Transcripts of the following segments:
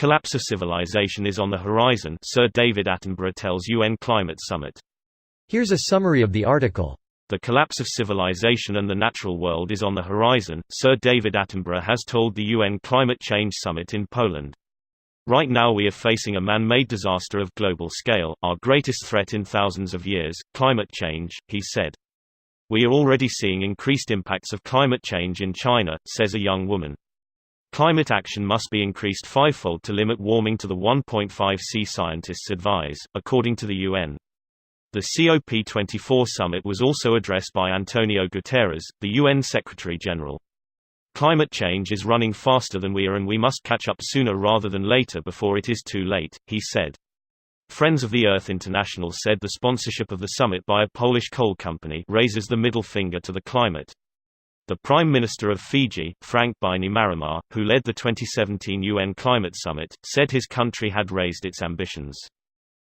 collapse of civilization is on the horizon, Sir David Attenborough tells UN Climate Summit. Here's a summary of the article. The collapse of civilization and the natural world is on the horizon, Sir David Attenborough has told the UN Climate Change Summit in Poland. Right now we are facing a man-made disaster of global scale, our greatest threat in thousands of years, climate change, he said. We are already seeing increased impacts of climate change in China, says a young woman. Climate action must be increased fivefold to limit warming to the 1.5°C scientists advise, according to the UN. The COP24 summit was also addressed by Antonio Guterres, the UN Secretary-General. Climate change is running faster than we are and we must catch up sooner rather than later before it is too late, he said. Friends of the Earth International said the sponsorship of the summit by a Polish coal company raises the middle finger to the climate. The Prime Minister of Fiji, Frank Bainimarama, who led the 2017 UN Climate Summit, said his country had raised its ambitions.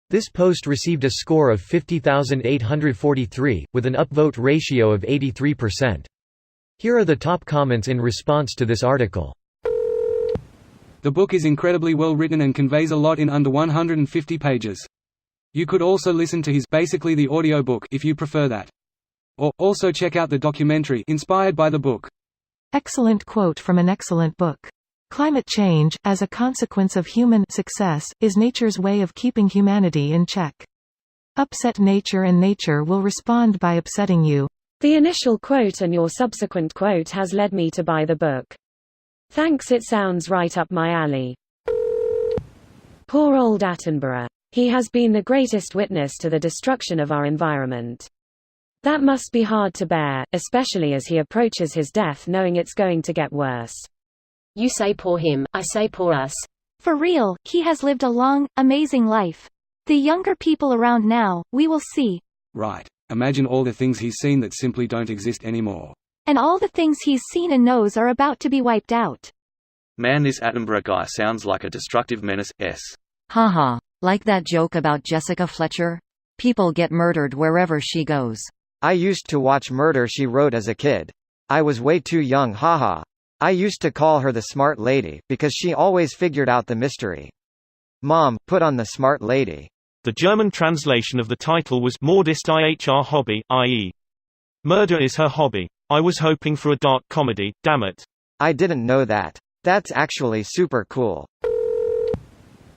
This post received a score of 50,843, with an upvote ratio of 83%. Here are the top comments in response to this article. The book is incredibly well written and conveys a lot in under 150 pages. You could also listen to his basically the audiobook if you prefer that. Or, also check out the documentary inspired by the book. Excellent quote from an excellent book. Climate change, as a consequence of human success, is nature's way of keeping humanity in check. Upset nature and nature will respond by upsetting you. The initial quote and your subsequent quote has led me to buy the book. Thanks, it sounds right up my alley. Poor old Attenborough. He has been the greatest witness to the destruction of our environment. That must be hard to bear, especially as he approaches his death knowing it's going to get worse. You say poor him, I say poor us. For real, he has lived a long, amazing life. The younger people around now, we will see. Right. Imagine all the things he's seen that simply don't exist anymore. And all the things he's seen and knows are about to be wiped out. Man, this Attenborough guy sounds like a destructive menace. Haha, like that joke about Jessica Fletcher? People get murdered wherever she goes. I used to watch Murder, She Wrote as a kid. I was way too young, haha. I used to call her the smart lady, because she always figured out the mystery. Mom, put on the smart lady. The German translation of the title was Mord ist ihr Hobby, i.e. Murder is her hobby. I was hoping for a dark comedy, damn it. I didn't know that. That's actually super cool.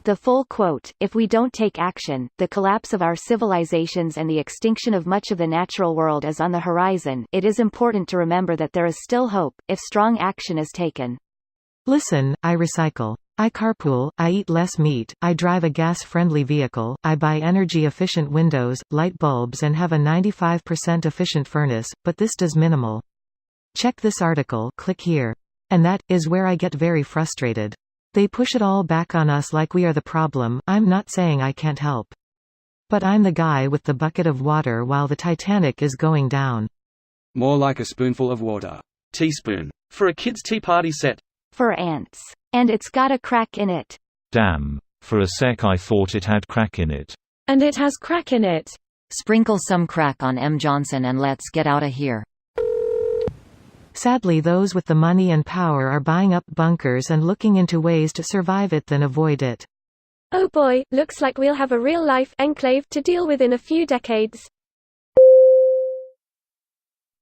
The full quote, if we don't take action, the collapse of our civilizations and the extinction of much of the natural world is on the horizon. It is important to remember that there is still hope, if strong action is taken. Listen, I recycle. I carpool, I eat less meat, I drive a gas-friendly vehicle, I buy energy-efficient windows, light bulbs and have a 95% efficient furnace, but this does minimal. Check this article, click here. And that is where I get very frustrated. They push it all back on us like we are the problem. I'm not saying I can't help. But I'm the guy with the bucket of water while the Titanic is going down. More like a spoonful of water. Teaspoon. For a kid's tea party set. For ants. And it's got a crack in it. Damn. For a sec I thought it had crack in it. And it has crack in it. Sprinkle some crack on M. Johnson and let's get outta here. Sadly, those with the money and power are buying up bunkers and looking into ways to survive it than avoid it. Oh boy, looks like we'll have a real-life enclave to deal with in a few decades.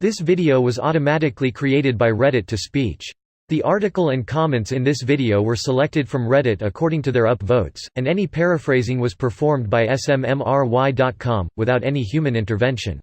This video was automatically created by Reddit to speech. The article and comments in this video were selected from Reddit according to their upvotes, and any paraphrasing was performed by smmry.com, without any human intervention.